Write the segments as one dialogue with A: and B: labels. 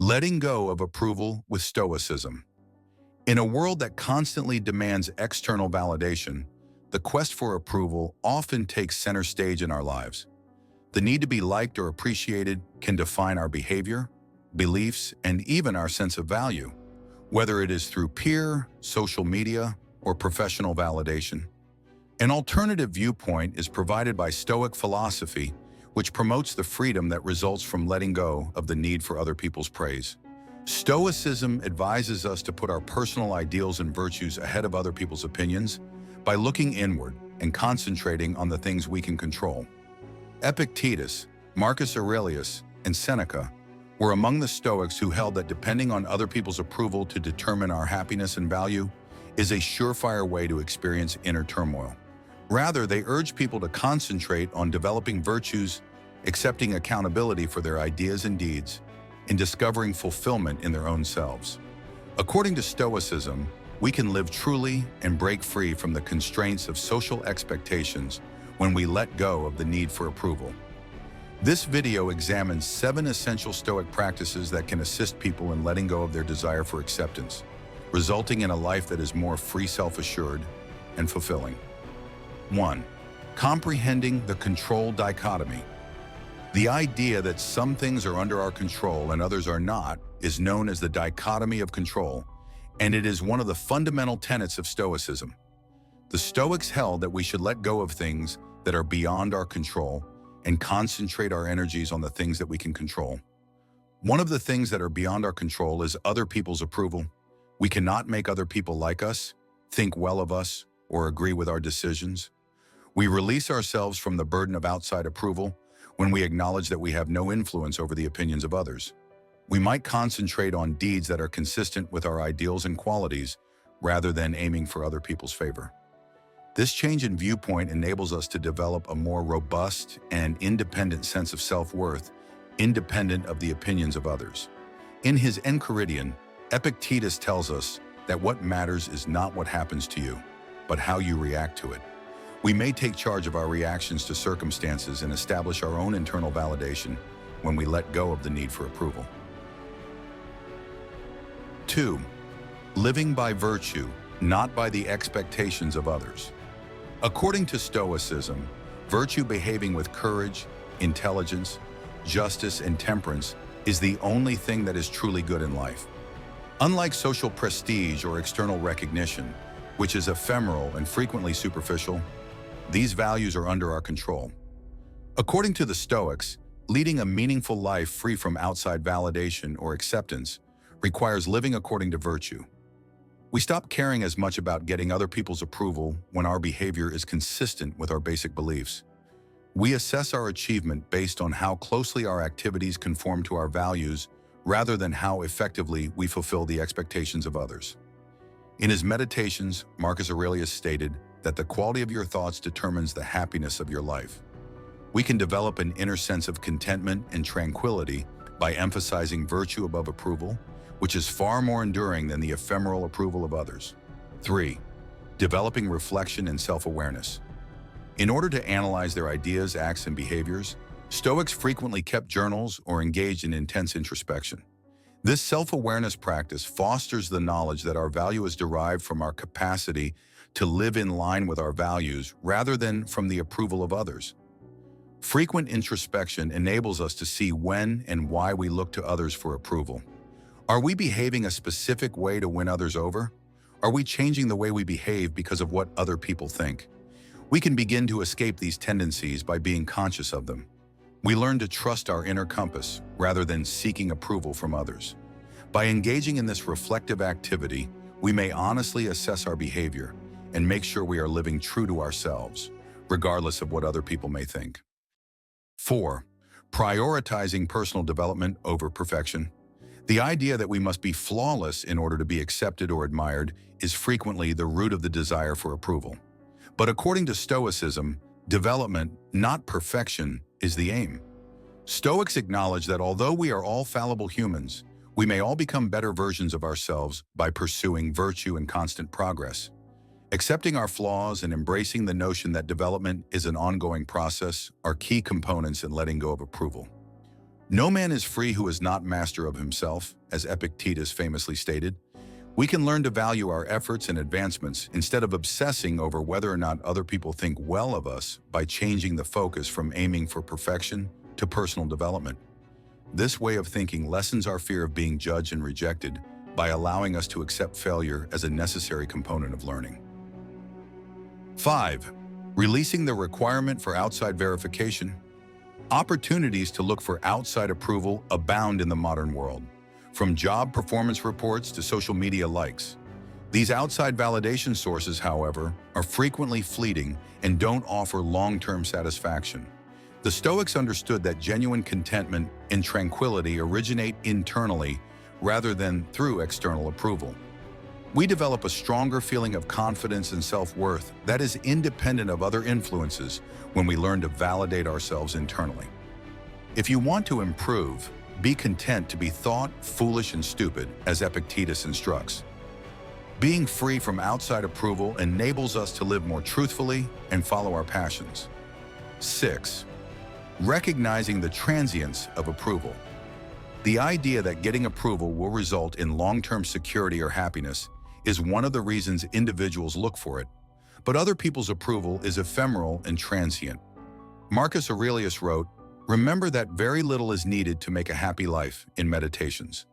A: Letting go of approval with Stoicism. In a world that constantly demands external validation, the quest for approval often takes center stage in our lives. The need to be liked or appreciated can define our behavior, beliefs, and even our sense of value, whether it is through peer, social media, or professional validation. An alternative viewpoint is provided by Stoic philosophy, which promotes the freedom that results from letting go of the need for other people's praise. Stoicism advises us to put our personal ideals and virtues ahead of other people's opinions by looking inward and concentrating on the things we can control. Epictetus, Marcus Aurelius, and Seneca were among the Stoics who held that depending on other people's approval to determine our happiness and value is a surefire way to experience inner turmoil. Rather, they urge people to concentrate on developing virtues, accepting accountability for their ideas and deeds, and discovering fulfillment in their own selves. According to Stoicism, we can live truly and break free from the constraints of social expectations when we let go of the need for approval. This video examines 7 essential Stoic practices that can assist people in letting go of their desire for acceptance, resulting in a life that is more free, self-assured, and fulfilling. 1. Comprehending the control dichotomy. The idea that some things are under our control and others are not is known as the dichotomy of control, and it is one of the fundamental tenets of Stoicism. The Stoics held that we should let go of things that are beyond our control and concentrate our energies on the things that we can control. One of the things that are beyond our control is other people's approval. We cannot make other people like us, think well of us, or agree with our decisions. We release ourselves from the burden of outside approval when we acknowledge that we have no influence over the opinions of others. We might concentrate on deeds that are consistent with our ideals and qualities rather than aiming for other people's favor. This change in viewpoint enables us to develop a more robust and independent sense of self-worth, independent of the opinions of others. In his Enchiridion, Epictetus tells us that what matters is not what happens to you, but how you react to it. We may take charge of our reactions to circumstances and establish our own internal validation when we let go of the need for approval. 2. Living by virtue, not by the expectations of others. According to Stoicism, virtue behaving with courage, intelligence, justice, and temperance is the only thing that is truly good in life. Unlike social prestige or external recognition, which is ephemeral and frequently superficial, these values are under our control. According to the Stoics, leading a meaningful life free from outside validation or acceptance requires living according to virtue. We stop caring as much about getting other people's approval when our behavior is consistent with our basic beliefs. We assess our achievement based on how closely our activities conform to our values rather than how effectively we fulfill the expectations of others. In his Meditations, Marcus Aurelius stated that the quality of your thoughts determines the happiness of your life. We can develop an inner sense of contentment and tranquility by emphasizing virtue above approval, which is far more enduring than the ephemeral approval of others. 3. Developing reflection and self-awareness. In order to analyze their ideas, acts, and behaviors, Stoics frequently kept journals or engaged in intense introspection. This self-awareness practice fosters the knowledge that our value is derived from our capacity to live in line with our values rather than from the approval of others. Frequent introspection enables us to see when and why we look to others for approval. Are we behaving a specific way to win others over? Are we changing the way we behave because of what other people think? We can begin to escape these tendencies by being conscious of them. We learn to trust our inner compass rather than seeking approval from others. By engaging in this reflective activity, we may honestly assess our behavior and make sure we are living true to ourselves, regardless of what other people may think. 4. Prioritizing personal development over perfection. The idea that we must be flawless in order to be accepted or admired is frequently the root of the desire for approval. But according to Stoicism, development, not perfection, is the aim. Stoics acknowledge that although we are all fallible humans, we may all become better versions of ourselves by pursuing virtue and constant progress. Accepting our flaws and embracing the notion that development is an ongoing process are key components in letting go of approval. No man is free who is not master of himself, as Epictetus famously stated. We can learn to value our efforts and advancements instead of obsessing over whether or not other people think well of us by changing the focus from aiming for perfection to personal development. This way of thinking lessens our fear of being judged and rejected by allowing us to accept failure as a necessary component of learning. 5. Releasing the requirement for outside verification. Opportunities to look for outside approval abound in the modern world, from job performance reports to social media likes. These outside validation sources, however, are frequently fleeting and don't offer long-term satisfaction. The Stoics understood that genuine contentment and tranquility originate internally rather than through external approval. We develop a stronger feeling of confidence and self-worth that is independent of other influences when we learn to validate ourselves internally. If you want to improve, be content to be thought foolish and stupid, as Epictetus instructs. Being free from outside approval enables us to live more truthfully and follow our passions. 6. Recognizing the transience of approval. The idea that getting approval will result in long-term security or happiness is one of the reasons individuals look for it, but other people's approval is ephemeral and transient. Marcus Aurelius wrote, "Remember that very little is needed to make a happy life," in Meditations.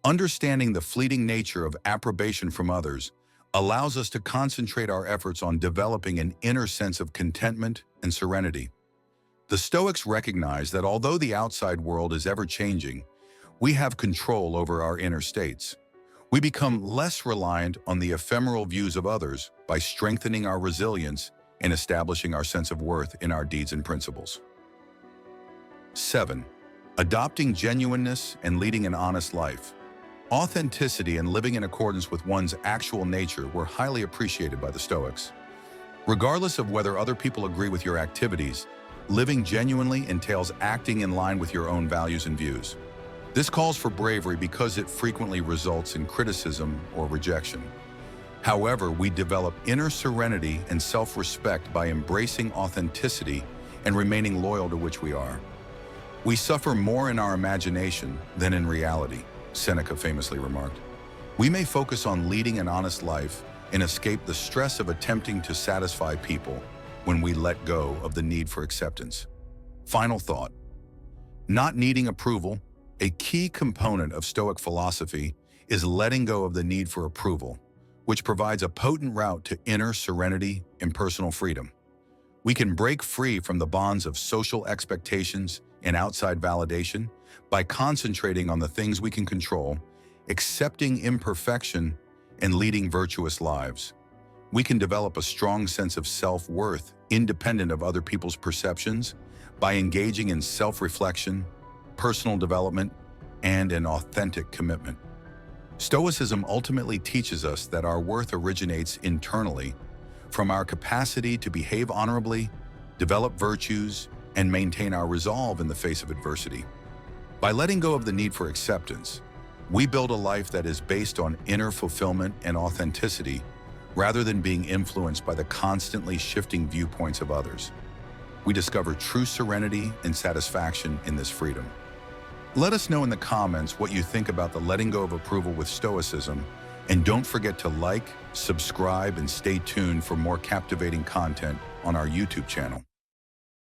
A: Understanding the fleeting nature of approbation from others allows us to concentrate our efforts on developing an inner sense of contentment and serenity. The Stoics recognize that although the outside world is ever-changing, we have control over our inner states. We become less reliant on the ephemeral views of others by strengthening our resilience and establishing our sense of worth in our deeds and principles. 7. Adopting genuineness and leading an honest life. Authenticity and living in accordance with one's actual nature were highly appreciated by the Stoics. Regardless of whether other people agree with your activities, living genuinely entails acting in line with your own values and views. This calls for bravery because it frequently results in criticism or rejection. However, we develop inner serenity and self-respect by embracing authenticity and remaining loyal to which we are. We suffer more in our imagination than in reality, Seneca famously remarked. We may focus on leading an honest life and escape the stress of attempting to satisfy people when we let go of the need for acceptance. Final thought. Not needing approval. A key component of Stoic philosophy is letting go of the need for approval, which provides a potent route to inner serenity and personal freedom. We can break free from the bonds of social expectations and outside validation by concentrating on the things we can control, accepting imperfection, and leading virtuous lives. We can develop a strong sense of self-worth independent of other people's perceptions by engaging in self-reflection, personal development, and an authentic commitment. Stoicism ultimately teaches us that our worth originates internally from our capacity to behave honorably, develop virtues, and maintain our resolve in the face of adversity. By letting go of the need for acceptance, we build a life that is based on inner fulfillment and authenticity rather than being influenced by the constantly shifting viewpoints of others. We discover true serenity and satisfaction in this freedom. Let us know in the comments what you think about the letting go of approval with Stoicism, and don't forget to like, subscribe, and stay tuned for more captivating content on our YouTube channel.